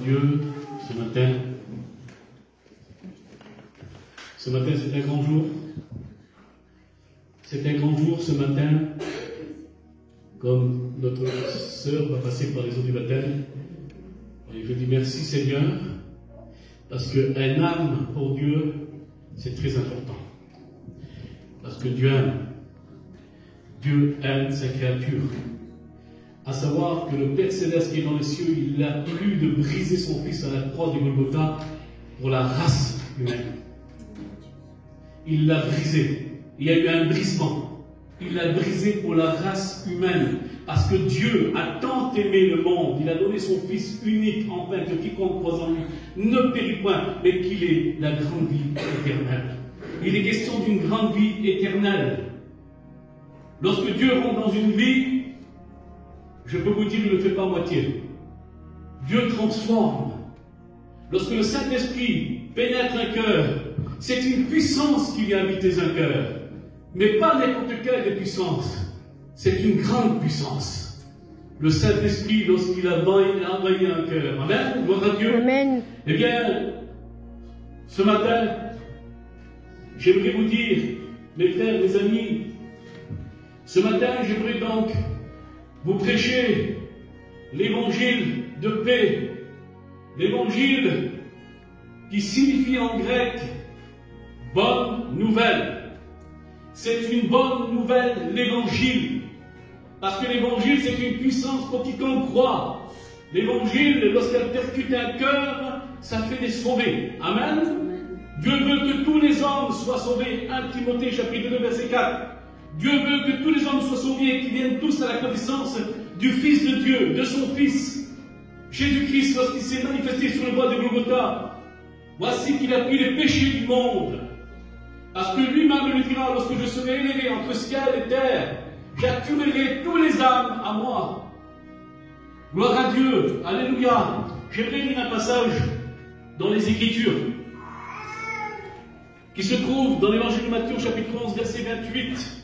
Dieu, ce matin, c'est un grand jour. C'est un grand jour ce matin, comme notre sœur va passer par les eaux du baptême. Et je dis merci Seigneur, parce qu'un âme pour Dieu, c'est très important. Parce que Dieu aime sa créature. À savoir que le Père Céleste qui est dans les cieux, il a plu de briser son Fils à la croix du Golgotha pour la race humaine. Il l'a brisé. Il y a eu un brisement. Il l'a brisé pour la race humaine. Parce que Dieu a tant aimé le monde, il a donné son Fils unique, afin que quiconque croit en lui ne périt point, mais qu'il ait la grande vie éternelle. Il est question d'une grande vie éternelle. Lorsque Dieu rentre dans une vie, je peux vous dire, il ne le fait pas à moitié. Dieu transforme. Lorsque le Saint-Esprit pénètre un cœur, c'est une puissance qui vient habiter un cœur. Mais pas n'importe quelle puissance. C'est une grande puissance. Le Saint-Esprit, lorsqu'il a envahi un cœur. Amen. Gloire à Dieu. Amen. Eh bien, ce matin, j'aimerais vous dire, mes frères, mes amis, ce matin, j'aimerais donc vous prêcher l'évangile de paix, l'évangile qui signifie en grec bonne nouvelle. C'est une bonne nouvelle, l'évangile. Parce que l'évangile, c'est une puissance pour quiconque croit. L'évangile, lorsqu'elle percute un cœur, ça fait les sauver. Amen. Dieu veut que tous les hommes soient sauvés. 1 Timothée chapitre 2 verset 4. Dieu veut que tous les hommes soient sauvés et qu'ils viennent tous à la connaissance du Fils de Dieu, de son Fils. Jésus-Christ, lorsqu'il s'est manifesté sur le bois de Golgotha, voici qu'il a pris les péchés du monde. Parce que lui-même le dira, lorsque je serai élevé entre ciel et terre, j'accumulerai tous les âmes à moi. Gloire à Dieu, alléluia. J'aimerais lire un passage dans les Écritures qui se trouve dans l'évangile de Matthieu, chapitre 11, verset 28.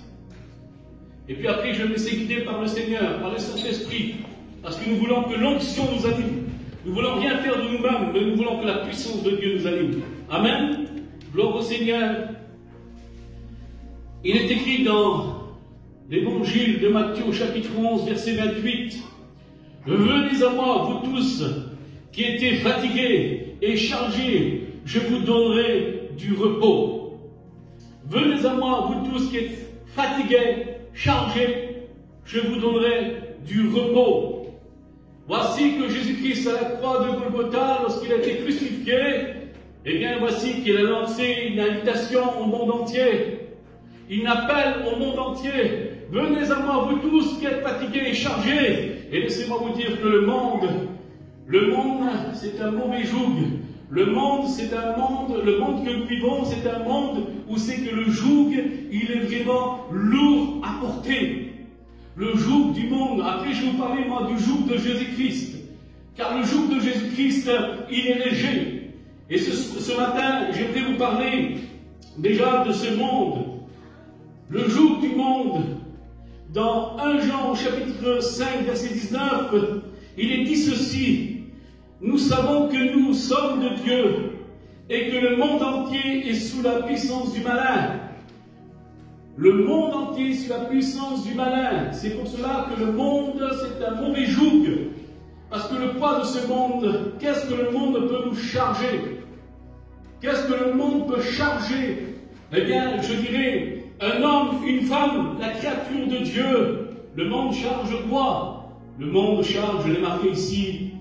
Et puis après, je vais me laisser guider par le Seigneur, par le Saint-Esprit, parce que nous voulons que l'onction nous anime. Nous voulons rien faire de nous-mêmes, mais nous voulons que la puissance de Dieu nous anime. Amen. Gloire au Seigneur. Il est écrit dans l'évangile de Matthieu, chapitre 11, verset 28. Venez à moi, vous tous qui étiez fatigués et chargés, je vous donnerai du repos. Venez à moi, vous tous qui êtes fatigués, chargés, je vous donnerai du repos. Voici que Jésus-Christ à la croix de Golgotha, lorsqu'il a été crucifié, eh bien voici qu'il a lancé une invitation au monde entier. Il appelle au monde entier. Venez à moi, vous tous qui êtes fatigués et chargés. Et laissez-moi vous dire que le monde, c'est un mauvais joug. Le monde que nous vivons, c'est un monde où c'est que le joug, il est vraiment lourd à porter. Le joug du monde. Après, je vais vous parler, moi, du joug de Jésus-Christ. Car le joug de Jésus-Christ, il est léger. Et ce matin, j'aimerais vous parler déjà de ce monde. Le joug du monde. Dans 1 Jean, chapitre 5, verset 19, il est dit ceci. Nous savons que nous sommes de Dieu et que le monde entier est sous la puissance du malin. Le monde entier est sous la puissance du malin. C'est pour cela que le monde, c'est un mauvais joug. Parce que le poids de ce monde, qu'est-ce que le monde peut nous charger? Qu'est-ce que le monde peut charger? Eh bien, je dirais, un homme, une femme, la créature de Dieu. Le monde charge quoi? Le monde charge, je l'ai marqué ici,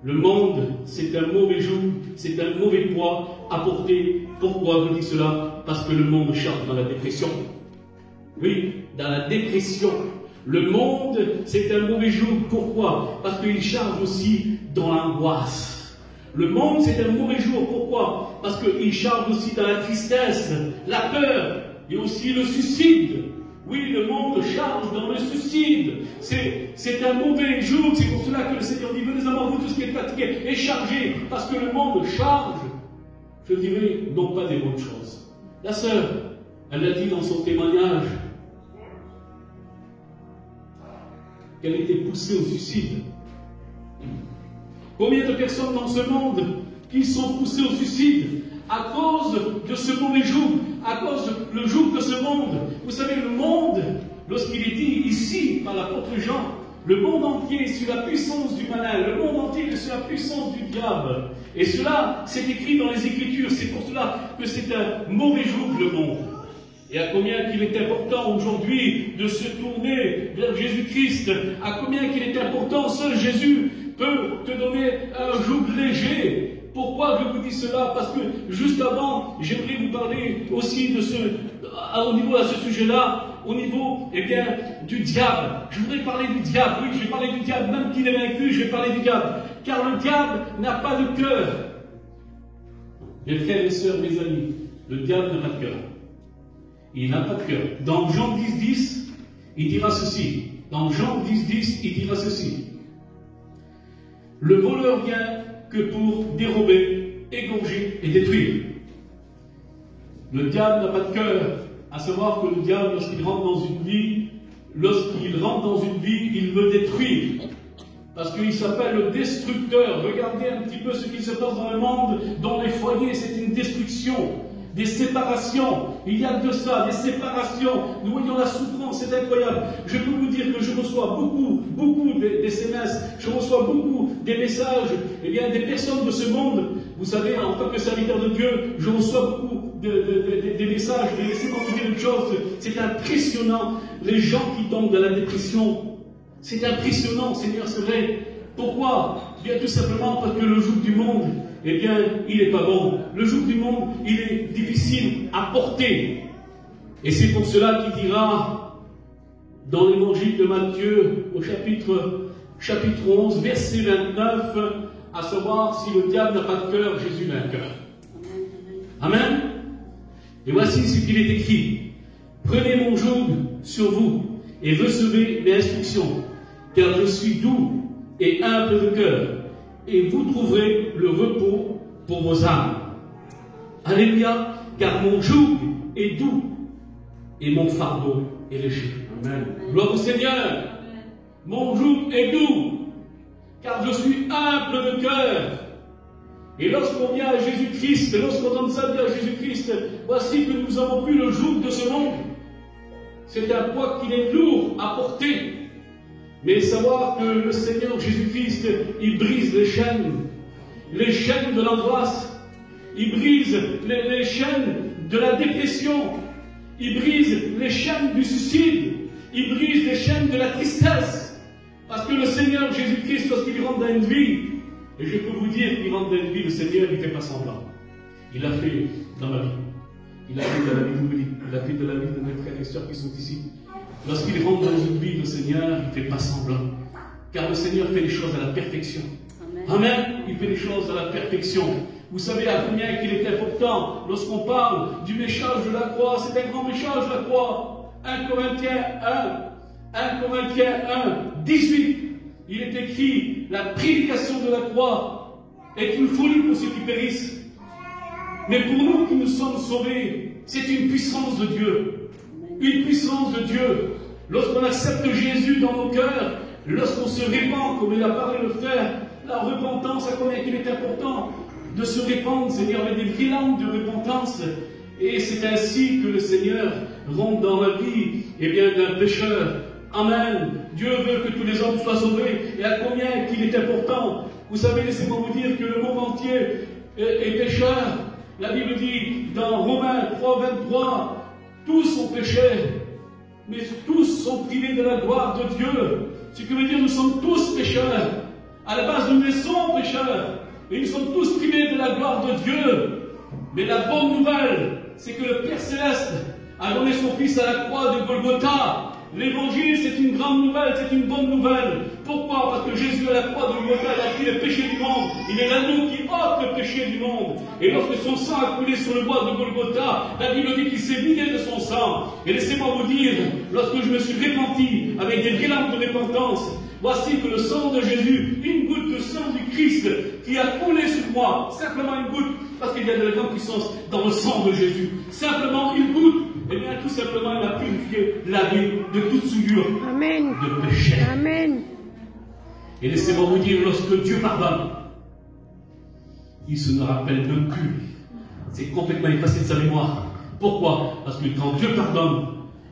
le monde, c'est un mauvais joug, c'est un mauvais poids à porter. Pourquoi je dis cela? Parce que le monde charge dans la dépression. Oui, dans la dépression. Le monde, c'est un mauvais joug. Pourquoi? Parce qu'il charge aussi dans l'angoisse. Le monde, c'est un mauvais jour. Pourquoi? Parce qu'il charge aussi dans la tristesse, la peur et aussi le suicide. Oui, le monde charge dans le suicide. C'est un mauvais jour. C'est pour cela que le Seigneur dit, venez à moi, vous tous qui êtes fatigués et chargés. Parce que le monde charge, je dirais, non pas des bonnes choses. La sœur, elle a dit dans son témoignage qu'elle était poussée au suicide. Combien de personnes dans ce monde qui sont poussées au suicide à cause de ce mauvais joug, à cause du joug de ce monde. Vous savez, le monde, lorsqu'il est dit ici par l'apôtre Jean, le monde entier est sous la puissance du malin, le monde entier est sous la puissance du diable. Et cela, c'est écrit dans les Écritures, c'est pour cela que c'est un mauvais joug, le monde. Et à combien qu'il est important aujourd'hui de se tourner vers Jésus-Christ, à combien qu'il est important, seul Jésus peut te donner un joug léger. Pourquoi je vous dis cela? Parce que juste avant, j'aimerais vous parler aussi de au niveau de ce sujet-là, au niveau, eh bien, du diable. Je voudrais parler du diable, oui, je vais parler du diable, même qu'il est vaincu, je vais parler du diable. Car le diable n'a pas de cœur. Mes frères et sœurs, mes amis, le diable n'a pas de cœur. Il n'a pas de cœur. Dans Jean 10, il dira ceci. Dans Jean 10, il dira ceci. Le voleur vient que pour dérober, égorger et détruire. Le diable n'a pas de cœur, à savoir que le diable, lorsqu'il rentre dans une vie, il veut détruire. Parce qu'il s'appelle le destructeur. Regardez un petit peu ce qui se passe dans le monde, dans les foyers, c'est une destruction. Des séparations, il y a de ça, des séparations, nous voyons la souffrance, c'est incroyable. Je peux vous dire que je reçois beaucoup des SMS, je reçois beaucoup des messages, eh bien des personnes de ce monde, vous savez, en tant que serviteur de Dieu, je reçois beaucoup des messages, mais laissez-moi vous dire une chose, c'est impressionnant, les gens qui tombent dans la dépression, c'est impressionnant, Seigneur, c'est vrai. Pourquoi? Bien tout simplement parce que le joug du monde, eh bien, il n'est pas bon. Le joug du monde, il est difficile à porter. Et c'est pour cela qu'il dira, dans l'évangile de Matthieu, au chapitre 11, verset 29, à savoir, si le diable n'a pas de cœur, Jésus n'a un cœur. Amen. Et voici ce qu'il est écrit. Prenez mon joug sur vous et recevez mes instructions, car je suis doux et humble de cœur, et vous trouverez le repos pour vos âmes. Alléluia, car mon joug est doux et mon fardeau est léger. Amen. Gloire au Seigneur. Mon joug est doux, car je suis humble de cœur. Et lorsqu'on vient à Jésus-Christ, lorsqu'on donne sa vie à Jésus-Christ, voici que nous avons plus le joug de ce monde. C'est un poids qui est lourd à porter. Mais savoir que le Seigneur Jésus-Christ, il brise les chaînes de l'angoisse, il brise les chaînes de la dépression, il brise les chaînes du suicide, il brise les chaînes de la tristesse. Parce que le Seigneur Jésus-Christ, lorsqu'il rentre dans une vie, et je peux vous dire qu'il rentre dans une vie, le Seigneur, il ne fait pas semblant. Il l'a fait dans ma vie. Il a fait de la vie d'oubli, il a fait de la vie de mes frères et sœurs qui sont ici. Lorsqu'il rentre dans une vie, le Seigneur, il ne fait pas semblant. Car le Seigneur fait les choses à la perfection. Amen. Il fait les choses à la perfection. Vous savez à combien qu'il est important lorsqu'on parle du message de la croix. C'est un grand message de la croix. 1 Corinthiens 1, 18. Il est écrit, la prédication de la croix est une folie pour ceux qui périssent. Mais pour nous qui nous sommes sauvés, c'est une puissance de Dieu. Une puissance de Dieu. Lorsqu'on accepte Jésus dans nos cœurs, lorsqu'on se répand, comme il a parlé le frère, la repentance, à combien il est important de se répandre, Seigneur, avec des vraies langues de repentance. Et c'est ainsi que le Seigneur rentre dans la vie, d'un pécheur. Amen. Dieu veut que tous les hommes soient sauvés. Et à combien qu'il est important. Vous savez, laissez-moi vous dire que le monde entier est pécheur. La Bible dit dans Romains 3, 23, tous ont péché, mais tous sont privés de la gloire de Dieu. Ce qui veut dire que nous sommes tous pécheurs. À la base, nous naissons pécheurs. Et nous sommes tous privés de la gloire de Dieu. Mais la bonne nouvelle, c'est que le Père Céleste a donné son Fils à la croix de Golgotha. L'évangile, c'est une grande nouvelle, c'est une bonne nouvelle. Pourquoi? Parce que Jésus à la croix de Golgotha, il a pris le péché du monde. Il est l'agneau qui ôte le péché du monde. Et lorsque son sang a coulé sur le bois de Golgotha, la Bible dit qu'il s'est vidé de son sang. Et laissez-moi vous dire, lorsque je me suis repenti avec des vraies larmes de repentance, voici que le sang de Jésus, une goutte de sang du Christ qui a coulé sur moi, simplement une goutte, parce qu'il y a de la grande puissance dans le sang de Jésus. Simplement une goutte, et bien tout simplement il a purifié la vie de toute souillure de péché. Amen. Et laissez-moi vous dire, lorsque Dieu pardonne, il se ne rappelle même plus. C'est complètement effacé de sa mémoire. Pourquoi? Parce que quand Dieu pardonne,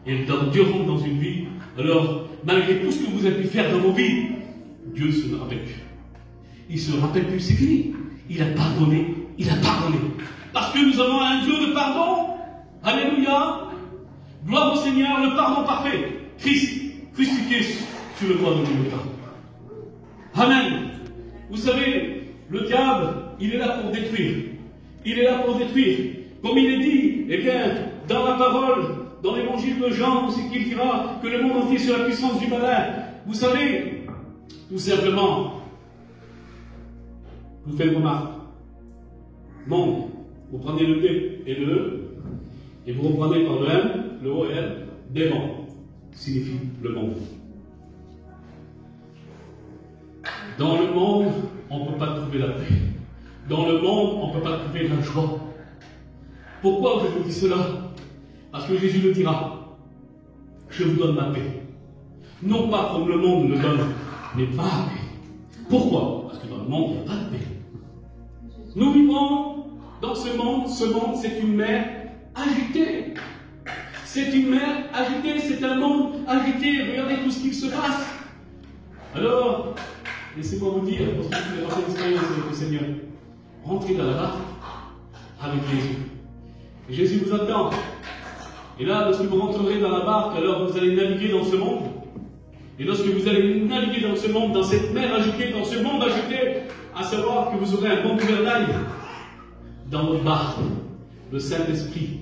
et quand Dieu rentre dans une vie, alors, malgré tout ce que vous avez pu faire dans vos vies, Dieu ne se rappelle plus. Il ne se rappelle plus, c'est fini. Il a pardonné, il a pardonné. Parce que nous avons un Dieu de pardon. Alléluia. Gloire au Seigneur, le pardon parfait. Christ, crucifié sur le bois de Golgotha. Amen. Vous savez, le diable, il est là pour détruire. Il est là pour détruire. Comme il est dit, eh bien, dans la parole, dans l'évangile de Jean, c'est qu'il dira que le monde entier sur la puissance du malin. Vous savez, tout simplement, je vous fais une remarque. Monde, vous prenez le D et le E, et vous reprenez par le M, le O et L, démon, signifie le monde. Dans le monde, on ne peut pas trouver la paix. Dans le monde, on ne peut pas trouver la joie. Pourquoi je vous dis cela? Parce que Jésus le dira. Je vous donne ma paix. Non pas comme le monde le donne, mais pas la paix. Pourquoi? Parce que dans le monde, il n'y a pas de paix. Nous vivons dans ce monde c'est une mer agitée. C'est une mer agitée, c'est un monde agité. Regardez tout ce qui se passe. Alors, laissez-moi vous dire, parce que vous avez fait l'expérience avec le Seigneur, rentrez dans la barque avec Jésus. Et Jésus vous attend. Et là, lorsque vous rentrerez dans la barque, alors vous allez naviguer dans ce monde. Et lorsque vous allez naviguer dans ce monde, dans cette mer agitée, dans ce monde agité, à savoir que vous aurez un bon gouvernail dans votre barque, le Saint-Esprit,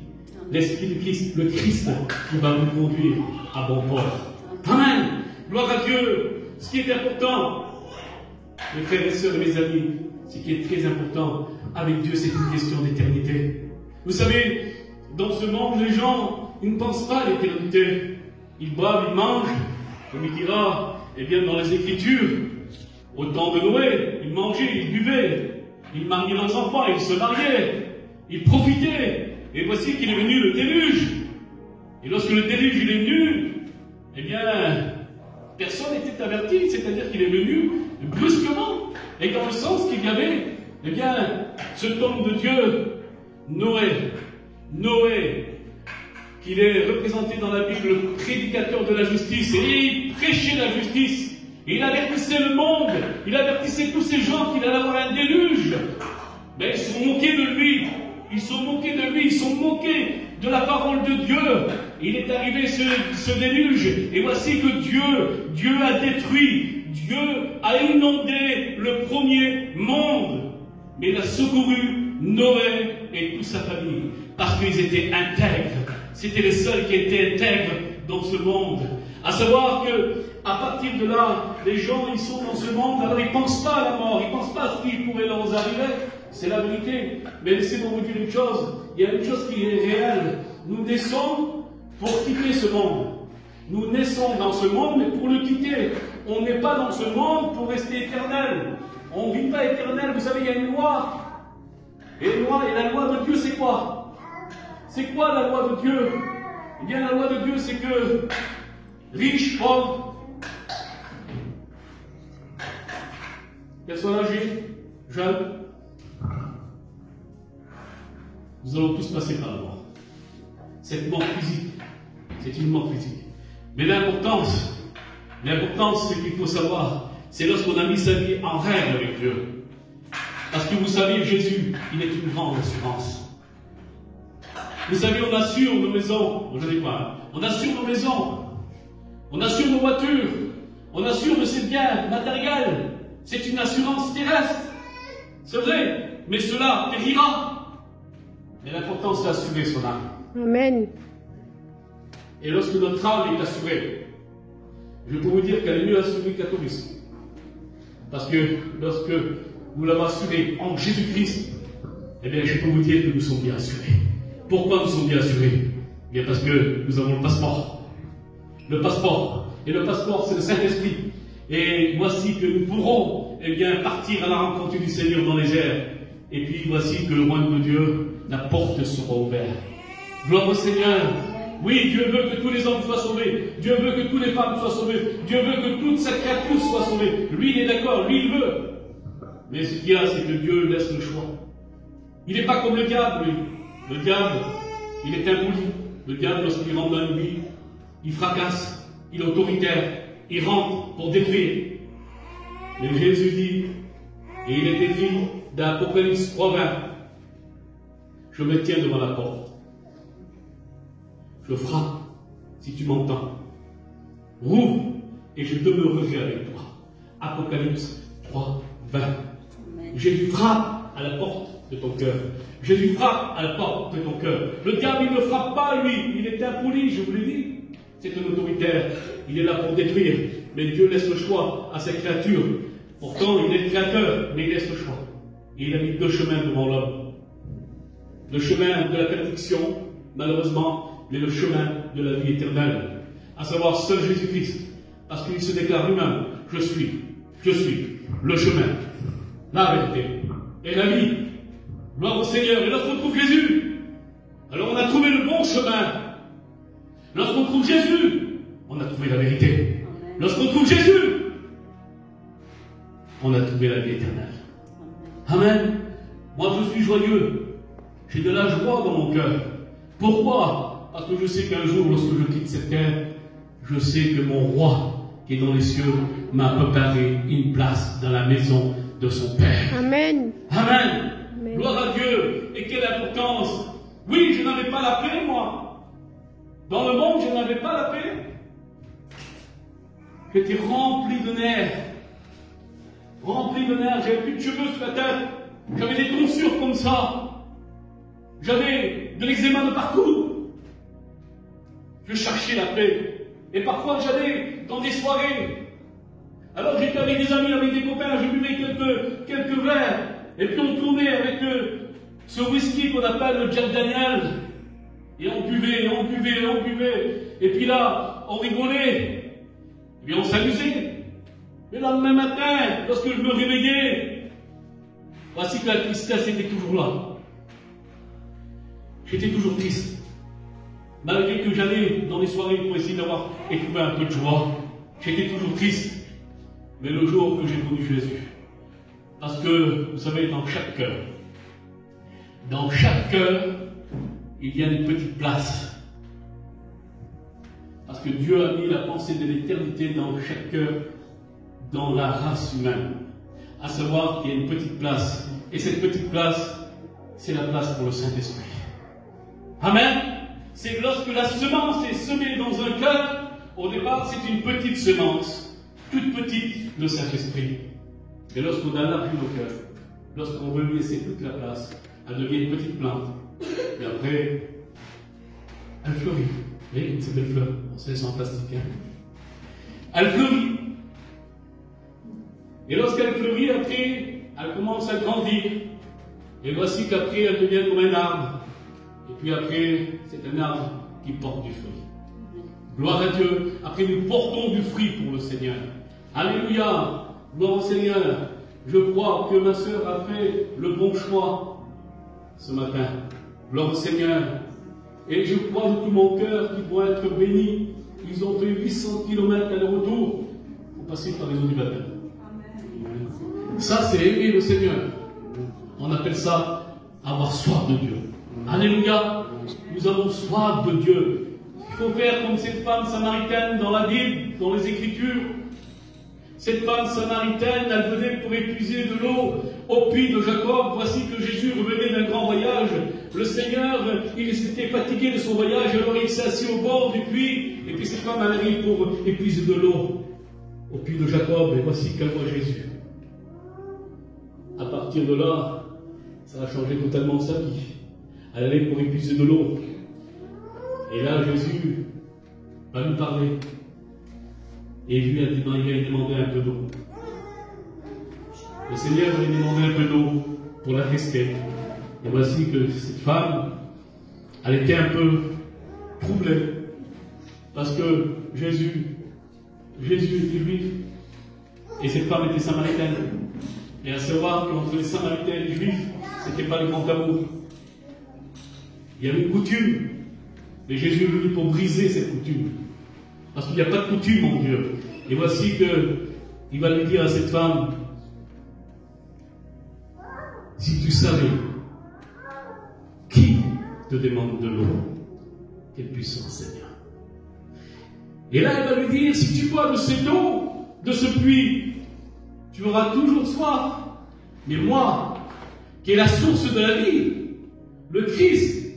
l'Esprit du Christ, le Christ qui va vous conduire à bon port. Amen. Gloire à Dieu. Ce qui est important, mes frères et sœurs et mes amis, ce qui est très important avec Dieu, c'est une question d'éternité. Vous savez, dans ce monde, les gens, ils ne pensent pas à l'éternité. Ils boivent, ils mangent, comme il dira, eh bien, dans les Écritures, au temps de Noé, ils mangeaient, ils buvaient, ils mariaient leurs enfants, ils se mariaient, ils profitaient. Et voici qu'il est venu le déluge. Et lorsque le déluge il est venu, eh bien, personne n'était averti, c'est-à-dire qu'il est venu brusquement, et dans le sens qu'il y avait, eh bien, cet homme de Dieu, Noé, qu'il est représenté dans la Bible, le prédicateur de la justice, et il prêchait la justice, et il avertissait le monde, il avertissait tous ces gens qu'il allait avoir un déluge. Mais ils sont moqués de lui, ils sont moqués de la parole de Dieu. Il est arrivé ce déluge, et voici que Dieu a détruit, Dieu a inondé le premier monde, mais il a secouru Noé et toute sa famille, parce qu'ils étaient intègres. C'était les seuls qui étaient intègres dans ce monde. À savoir que, à partir de là, les gens, ils sont dans ce monde, alors ils ne pensent pas à la mort, ils ne pensent pas à ce qui pourrait leur arriver. C'est la vérité. Mais laissez-moi vous dire une chose, il y a une chose qui est réelle. Nous naissons pour quitter ce monde. Nous naissons dans ce monde, mais pour le quitter. On n'est pas dans ce monde pour rester éternel. On ne vit pas éternel. Vous savez, il y a une loi. Et la loi de Dieu, c'est quoi? C'est quoi la loi de Dieu? Eh bien, la loi de Dieu, c'est que riche, pauvre, personne âgée, jeune, nous allons tous passer par la mort. Cette mort physique, c'est une mort physique. Mais l'importance, c'est qu'il faut savoir, c'est lorsqu'on a mis sa vie en règle avec Dieu. Parce que vous savez, Jésus, il est une grande assurance. Vous savez, on assure nos maisons, je ne dis pas, on assure nos maisons, on assure nos voitures, on assure de ses biens matériels. C'est une assurance terrestre. C'est vrai, mais cela périra. Mais l'important, c'est d'assurer son âme. Amen. Et lorsque notre âme est assurée, je peux vous dire qu'elle est mieux assurée qu'un touriste. Parce que lorsque vous l'avez assurée en Jésus-Christ, eh bien, je peux vous dire que nous sommes bien assurés. Pourquoi nous sommes bien assurés? Eh bien, parce que nous avons le passeport. Le passeport. Et le passeport, c'est le Saint-Esprit. Et voici que nous pourrons, eh bien, partir à la rencontre du Seigneur dans les airs. Et puis, voici que le royaume de Dieu, la porte sera ouverte. Gloire au Seigneur. Oui, Dieu veut que tous les hommes soient sauvés. Dieu veut que toutes les femmes soient sauvées. Dieu veut que toute sa créature soit sauvée. Lui, il est d'accord. Lui, il veut. Mais ce qu'il y a, c'est que Dieu laisse le choix. Il n'est pas comme le diable, lui. Le diable, il est impoli. Le diable, lorsqu'il rentre dans une vie, il fracasse, il est autoritaire, il rentre pour détruire. Mais Jésus dit, et il est écrit dans Apocalypse 3:20, je me tiens devant la porte. Je frappe, si tu m'entends. Rouvre, et je demeurerai avec toi. Apocalypse 3:20. Jésus frappe à la porte de ton cœur. Jésus frappe à la porte de ton cœur. Le diable, il ne frappe pas, lui. Il est impoli, je vous l'ai dit. C'est un autoritaire. Il est là pour détruire. Mais Dieu laisse le choix à ses créatures. Pourtant, il est le créateur, mais il laisse le choix. Et il a mis deux chemins devant l'homme. Le chemin de la perdition, malheureusement, mais le chemin de la vie éternelle. À savoir seul Jésus-Christ. Parce qu'il se déclare lui-même, je suis le chemin, la vérité et la vie. Gloire au Seigneur. Et lorsqu'on trouve Jésus, alors on a trouvé le bon chemin. Lorsqu'on trouve Jésus, on a trouvé la vérité. Lorsqu'on trouve Jésus, on a trouvé la vie éternelle. Amen. Moi je suis joyeux. J'ai de la joie dans mon cœur. Pourquoi? Parce que je sais qu'un jour, lorsque je quitte cette terre, je sais que mon roi qui est dans les cieux m'a préparé une place dans la maison de son Père. Amen. Amen. Amen. Gloire à Dieu. Et quelle importance. Oui, je n'avais pas la paix, moi. Dans le monde, je n'avais pas la paix. J'étais rempli de nerfs. Rempli de nerfs. J'avais plus de cheveux sur la tête. J'avais des tonsures comme ça. J'avais de l'eczéma de partout. Je cherchais la paix. Et parfois, j'allais dans des soirées. Alors, j'étais avec des amis, avec des copains, je buvais quelques verres. Et puis, on tournait avec ce whisky qu'on appelle le Jack Daniel. Et on buvait, on buvait, on buvait. Et puis là, on rigolait. Et puis, on s'amusait. Mais le lendemain matin, lorsque je me réveillais, voici que la tristesse était toujours là. J'étais toujours triste. Malgré que j'allais dans les soirées pour essayer d'avoir éprouvé un peu de joie, j'étais toujours triste. Mais le jour que j'ai connu Jésus, parce que, vous savez, dans chaque cœur, il y a une petite place. Parce que Dieu a mis la pensée de l'éternité dans chaque cœur, dans la race humaine. À savoir qu'il y a une petite place. Et cette petite place, c'est la place pour le Saint-Esprit. Amen. C'est lorsque la semence est semée dans un cœur, au départ, c'est une petite semence, toute petite, le Saint-Esprit. Et lorsqu'on a élargi nos cœurs, lorsqu'on veut lui laisser toute la place, elle devient une petite plante. Et après, elle fleurit. Vous voyez, c'est belle fleur. On sait, c'est en plastique. Hein. Elle fleurit. Et lorsqu'elle fleurit, après, elle commence à grandir. Et voici qu'après, elle devient comme un arbre. Et puis après, c'est un arbre qui porte du fruit. Gloire à Dieu. Après, nous portons du fruit pour le Seigneur. Alléluia. Gloire au Seigneur. Je crois que ma sœur a fait le bon choix ce matin. Gloire au Seigneur. Et je crois de tout mon cœur qu'ils vont être bénis. Ils ont fait 800 km aller-retour pour passer par les eaux du baptême. Amen. Ça, c'est aimer le Seigneur. On appelle ça avoir soif de Dieu. Alléluia. Nous avons soif de Dieu. Il faut faire comme cette femme samaritaine dans la Bible, dans les Écritures. Cette femme samaritaine, elle venait pour épuiser de l'eau au puits de Jacob. Voici que Jésus revenait d'un grand voyage. Le Seigneur, il s'était fatigué de son voyage, alors il s'est assis au bord du puits. Et puis cette femme, elle arrive pour épuiser de l'eau au puits de Jacob. Et voici qu'elle voit Jésus. À partir de là, ça a changé totalement sa vie. Elle allait pour épuiser de l'eau. Et là, Jésus va lui parler. Et lui a demandé un peu d'eau. Le Seigneur lui a demandé un peu d'eau pour la tester. Et voici que cette femme, elle était un peu troublée. Parce que Jésus était juif. Et cette femme était samaritaine. Et à savoir qu'entre les samaritains et les juifs, ce n'était pas le grand amour. Il y avait une coutume. Mais Jésus est venu pour briser cette coutume. Parce qu'il n'y a pas de coutume en Dieu. Et voici qu'il va lui dire à cette femme, Si tu savais qui te demande de l'eau, quelle puissance, Seigneur. Et là, elle va lui dire, si tu bois de cette eau, de ce puits, tu auras toujours soif. Mais moi, qui est la source de la vie, le Christ,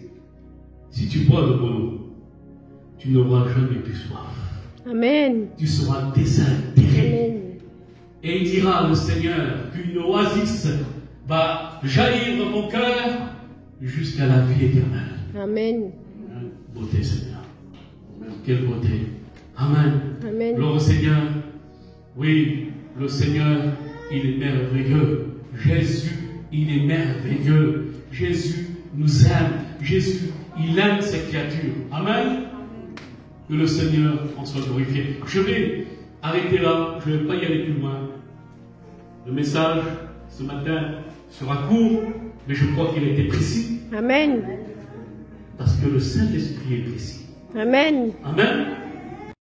si tu bois de mon eau, tu n'auras jamais plus soif. Amen. Tu seras désaltéré. Amen. Et il dira, le Seigneur, qu'une oasis va jaillir dans mon cœur jusqu'à la vie éternelle. Amen. Beauté, Seigneur. Quelle beauté. Amen. Amen. Gloire au Seigneur. Oui, le Seigneur, il est merveilleux. Jésus, il est merveilleux. Jésus nous aime. Jésus, il aime ses créatures. Amen. Que le Seigneur en soit glorifié. Je vais arrêter là. Je ne vais pas y aller plus loin. Le message ce matin sera court, mais je crois qu'il a été précis. Amen. Parce que le Saint-Esprit est précis. Amen. Amen.